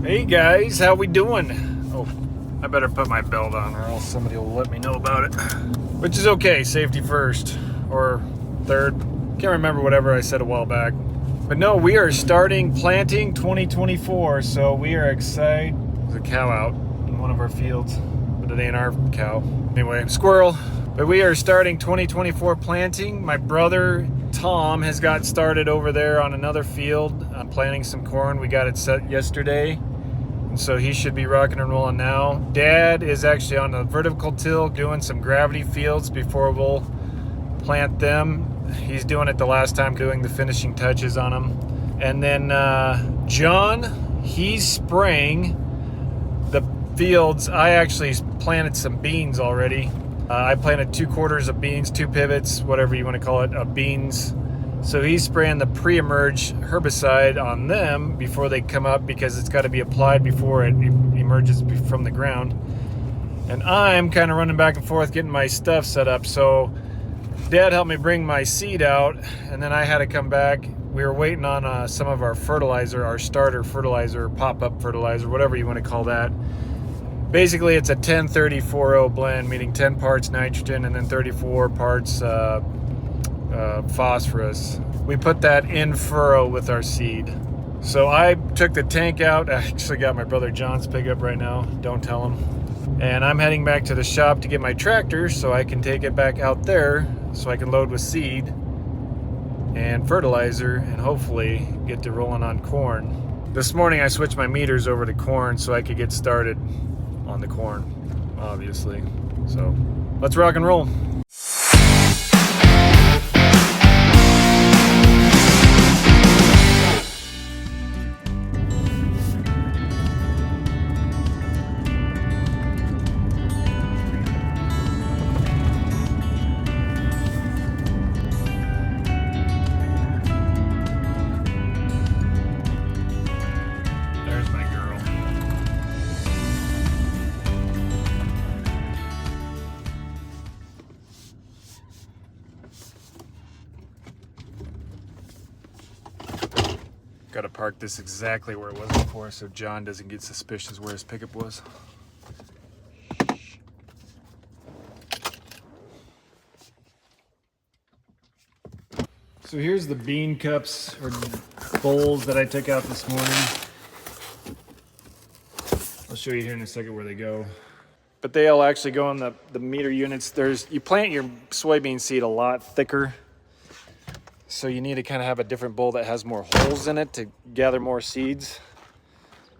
Hey guys, how we doing? Oh, I better put my belt on or else somebody will let me know about it. Which is okay, safety first or third. Can't remember whatever I said a while back. But no, we are starting planting 2024, so we are excited. There's a cow out in one of our fields, but it ain't our cow. Anyway, squirrel. But we are starting 2024 planting. My brother Tom has got started over there on another field. I'm planting some corn. We got it set yesterday, and so he should be rocking and rolling now. Dad is actually on the vertical till doing some gravity fields before we'll plant them. He's doing it the last time, doing the finishing touches on them. And then John, he's spraying the fields. I actually planted some beans already. I planted 2 quarters of beans, 2 pivots, whatever you want to call it, of beans. So he's spraying the pre-emerge herbicide on them before they come up, because it's got to be applied before it emerges from the ground. And I'm kind of running back and forth getting my stuff set up. So Dad helped me bring my seed out, and then I had to come back. We were waiting on some of our fertilizer, our starter fertilizer, pop-up fertilizer, whatever you want to call that. Basically, it's a 10-30-40 blend, meaning 10 parts nitrogen and then 34 parts phosphorus. We put that in furrow with our seed. So I took the tank out. I actually got my brother John's pickup right now. Don't tell him. And I'm heading back to the shop to get my tractor so I can take it back out there so I can load with seed and fertilizer and hopefully get to rolling on corn. This morning I switched my meters over to corn so I could get started on the corn, obviously. So let's rock and roll. There's my girl. Got to park this exactly where it was before so John doesn't get suspicious where his pickup was. So here's the bean cups or bowls that I took out this morning. I'll show you here in a second where they go. But they all actually go in the meter units. You plant your soybean seed a lot thicker, so you need to kind of have a different bowl that has more holes in it to gather more seeds.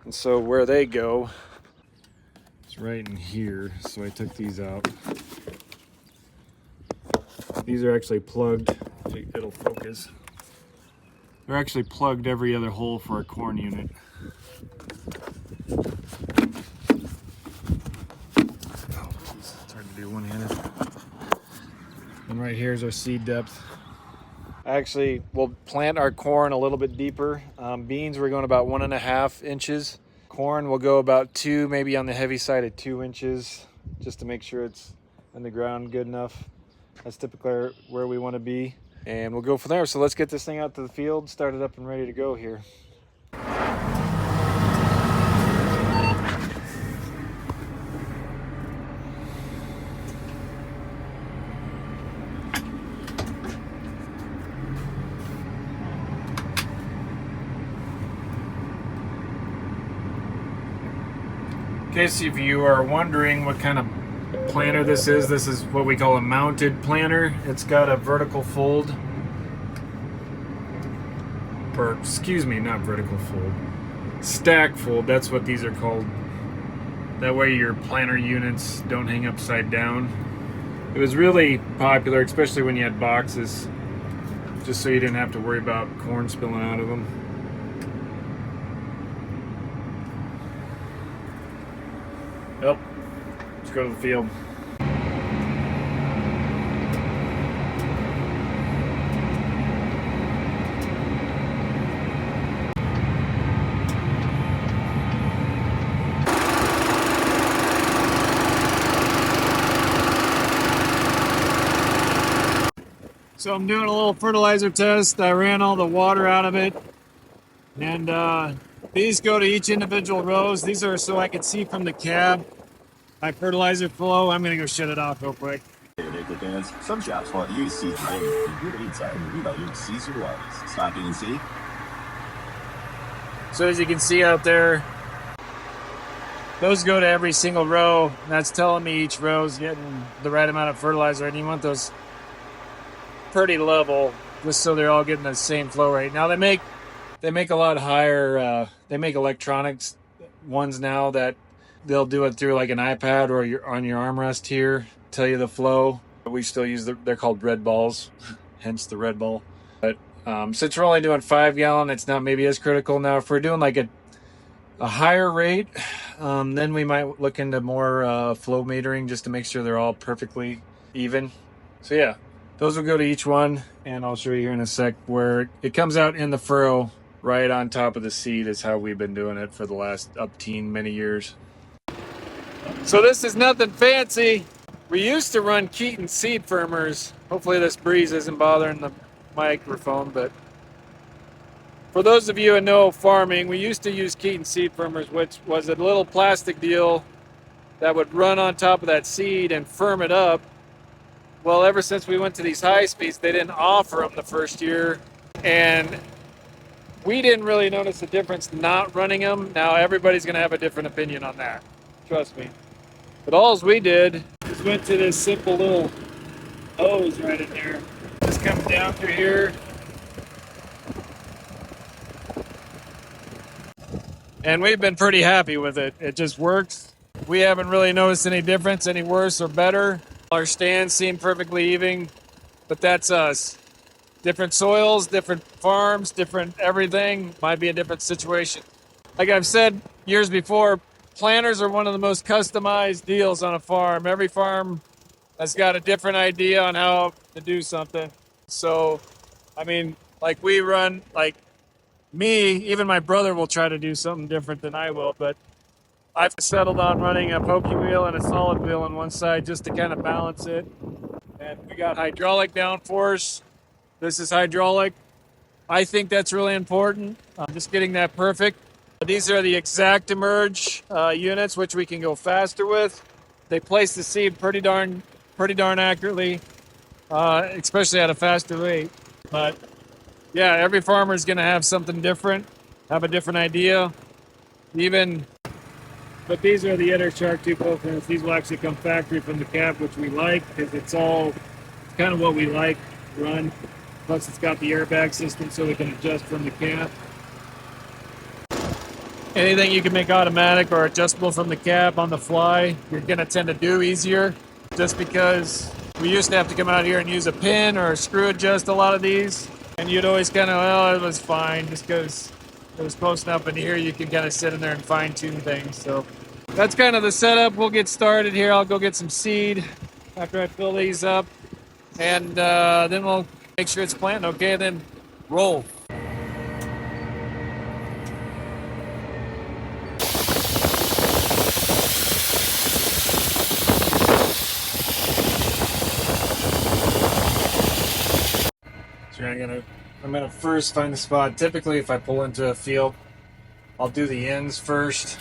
And so where they go, it's right in here. So I took these out. These are actually plugged. It'll focus. They're actually plugged every other hole for a corn unit. Oh, it's hard to do one-handed. And right here is our seed depth. Actually, we'll plant our corn a little bit deeper. Beans, we're going about 1.5 inches. Corn will go about 2, maybe on the heavy side of 2 inches, just to make sure it's in the ground good enough. That's typically where we want to be. And we'll go from there. So let's get this thing out to the field, start it up and ready to go here. In case if you are wondering what kind of planter this is what we call a mounted planter. It's got a vertical fold, or excuse me, not vertical fold, stack fold. That's what these are called. That way your planter units don't hang upside down. It was really popular, especially when you had boxes, just so you didn't have to worry about corn spilling out of them. Well, let's go to the field. So I'm doing a little fertilizer test. I ran all the water out of it, and These go to each individual rows. These are so I can see from the cab my fertilizer flow. I'm gonna go shut it off real quick. Some shops want you to see So as you can see out there, those go to every single row. That's telling me each row is getting the right amount of fertilizer, and you want those pretty level, just so they're all getting the same flow rate. Now they make a lot higher. They make electronics ones now that they'll do it through like an iPad or on your armrest here, tell you the flow. We still use they're called red balls, hence the red ball. But since we're only doing 5 gallon, it's not maybe as critical. Now if we're doing like a higher rate, then we might look into more flow metering just to make sure they're all perfectly even. So yeah, those will go to each one, and I'll show you here in a sec where it comes out in the furrow right on top of the seed is how we've been doing it for the last many years. So this is nothing fancy. We used to run Keaton seed firmers. Hopefully this breeze isn't bothering the microphone, but for those of you who know farming, we used to use Keaton seed firmers, which was a little plastic deal that would run on top of that seed and firm it up. Well, ever since we went to these high speeds, they didn't offer them the first year, and we didn't really notice a difference not running them. Now everybody's going to have a different opinion on that. Trust me. But all we did is went to this simple little hose right in there. Just comes down through here. And we've been pretty happy with it. It just works. We haven't really noticed any difference, any worse or better. Our stands seem perfectly even, but that's us. Different soils, different farms, different everything. Might be a different situation. Like I've said years before, planters are one of the most customized deals on a farm. Every farm has got a different idea on how to do something. So, I mean, like we run, like me, even my brother will try to do something different than I will, but I've settled on running a pokey wheel and a solid wheel on one side just to kind of balance it. And we got hydraulic downforce. This is hydraulic. I think that's really important. Just getting that perfect. These are the exact emerge units, which we can go faster with. They place the seed pretty darn accurately, especially at a faster rate. But yeah, every farmer is going to have something different, have a different idea. But these are the inner shark tooth openers. These will actually come factory from the cab, which we like because it's kind of what we like to run. Plus, it's got the airbag system, so we can adjust from the cab. Anything you can make automatic or adjustable from the cab on the fly, you're going to tend to do easier, just because we used to have to come out here and use a pin or a screw adjust a lot of these, and you'd always kind of, well, it was fine, just because it was close enough. And here you can kind of sit in there and fine tune things. So that's kind of the setup. We'll get started here. I'll go get some seed after I fill these up, and then we'll make sure it's planted. Okay, then roll. So I'm gonna first find the spot. Typically, if I pull into a field, I'll do the ends first,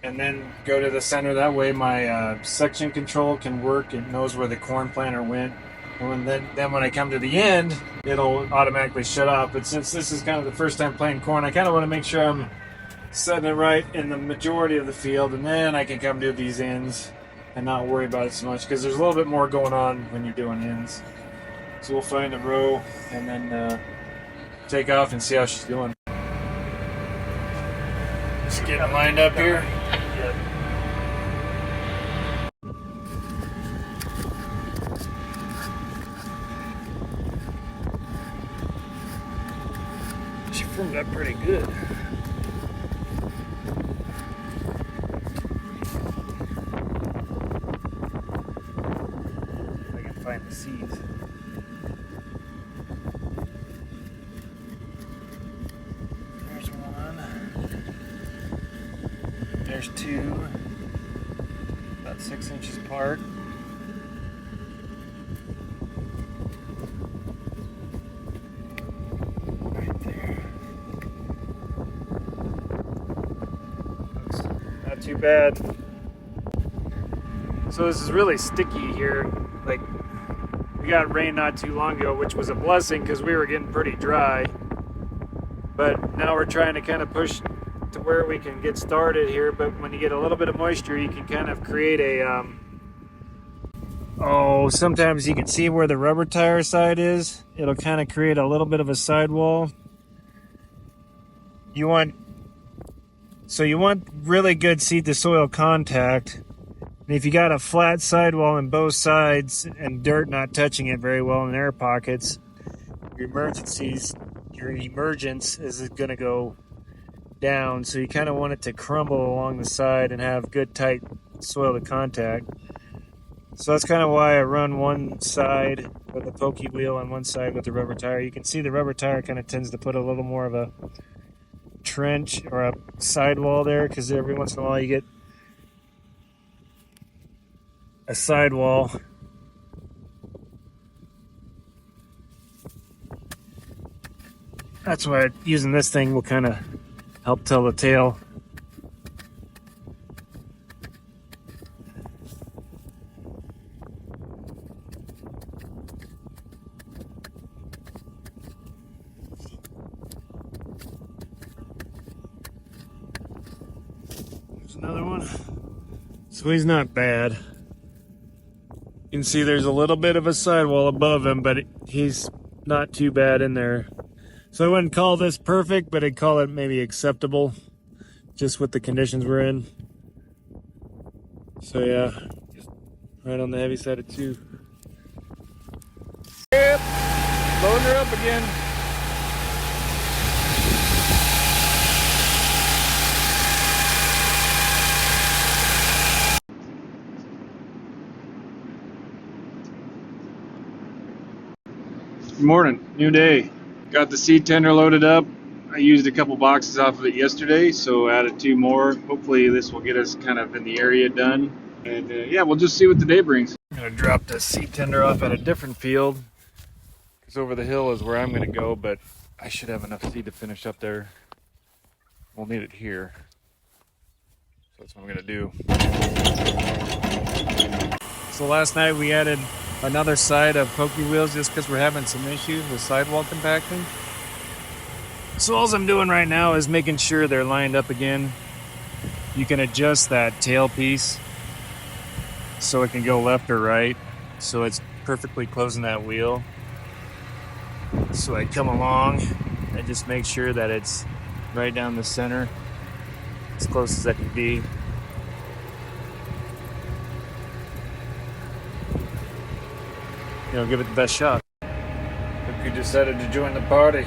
and then go to the center. That way, my section control can work. It knows where the corn planter went, and then when I come to the end, it'll automatically shut off. But since this is kind of the first time playing corn, I kind of want to make sure I'm setting it right in the majority of the field, and then I can come do these ends and not worry about it so much, because there's a little bit more going on when you're doing ends. So we'll find a row and then take off and see how she's doing. Just getting lined up here. She formed up pretty good. If I can find the seeds. There's two, about 6 inches apart. Right there. too bad. So this is really sticky here. Like, we got rain not too long ago, which was a blessing because we were getting pretty dry. But now we're trying to kind of push to where we can get started here. But when you get a little bit of moisture, you can kind of create a sometimes you can see where the rubber tire side is. It'll kind of create a little bit of a sidewall. You want really good seed to soil contact. And if you got a flat sidewall on both sides and dirt not touching it very well in air pockets, your emergence is going to go down. So you kind of want it to crumble along the side and have good tight soil to contact. So that's kind of why I run one side with a pokey wheel and one side with the rubber tire. You can see the rubber tire kind of tends to put a little more of a trench or a sidewall there, because every once in a while you get a sidewall. That's why using this thing will kind of help tell the tale. There's another one. So he's not bad. You can see there's a little bit of a sidewall above him, but he's not too bad in there. So I wouldn't call this perfect, but I'd call it maybe acceptable, just with the conditions we're in. So yeah, just right on the heavy side of 2. Yep, loading her up again. Good morning, new day. Got the seed tender loaded up. I used a couple boxes off of it yesterday, so added 2 more. Hopefully this will get us kind of in the area done. And yeah, we'll just see what the day brings. I'm gonna drop the seed tender off at a different field, because over the hill is where I'm gonna go, but I should have enough seed to finish up there. We'll need it here. So that's what I'm gonna do. So last night we added another side of pokey wheels just because we're having some issues with sidewalk compacting. So all I'm doing right now is making sure they're lined up again. You can adjust that tail piece so it can go left or right, so it's perfectly closing that wheel. So I come along and just make sure that it's right down the center, as close as I can be. You know, give it the best shot. Look who decided to join the party.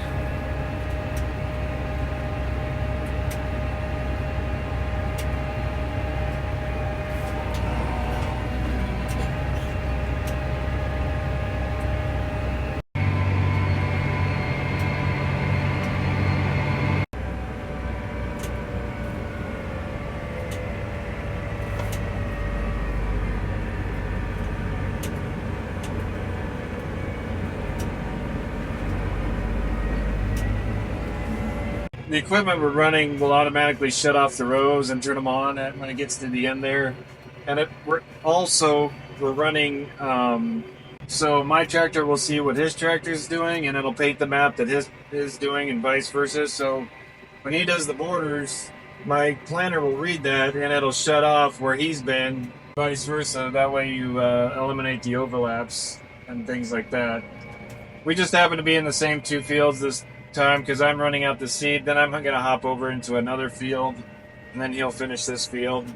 The equipment we're running will automatically shut off the rows and turn them on when it gets to the end there. And we're running, so my tractor will see what his tractor is doing, and it'll paint the map that his is doing, and vice versa. So when he does the borders, my planner will read that, and it'll shut off where he's been, vice versa. That way you eliminate the overlaps and things like that. We just happen to be in the same 2 fields this time because I'm running out the seed. Then I'm going to hop over into another field, and then he'll finish this field.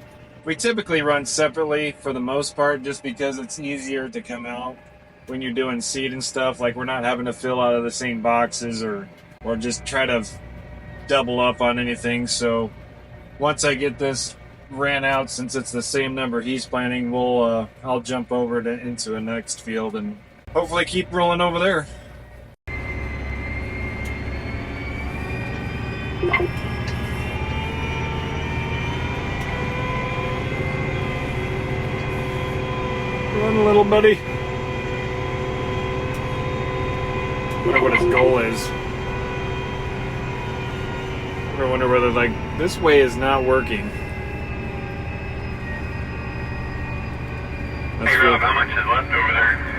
We typically run separately for the most part, just because it's easier to come out when you're doing seed and stuff. Like, we're not having to fill out of the same boxes or just try to double up on anything. So once I get this ran out, since it's the same number he's planning, I'll jump over into a next field and hopefully keep rolling over there. Run, little buddy. I wonder what his goal is. I wonder whether, like, this way is not working. Hey Rob, how much is left over there?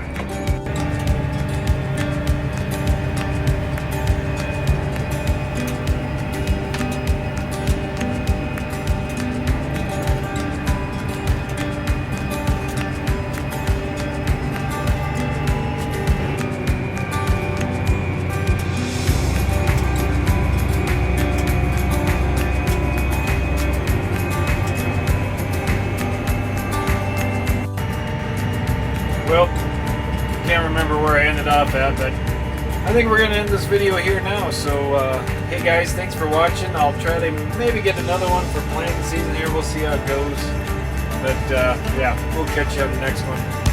Well, can't remember where I ended off at, but I think we're going to end this video here now. So, hey guys, thanks for watching. I'll try to maybe get another one for planting season here. We'll see how it goes. But, yeah, we'll catch you on the next one.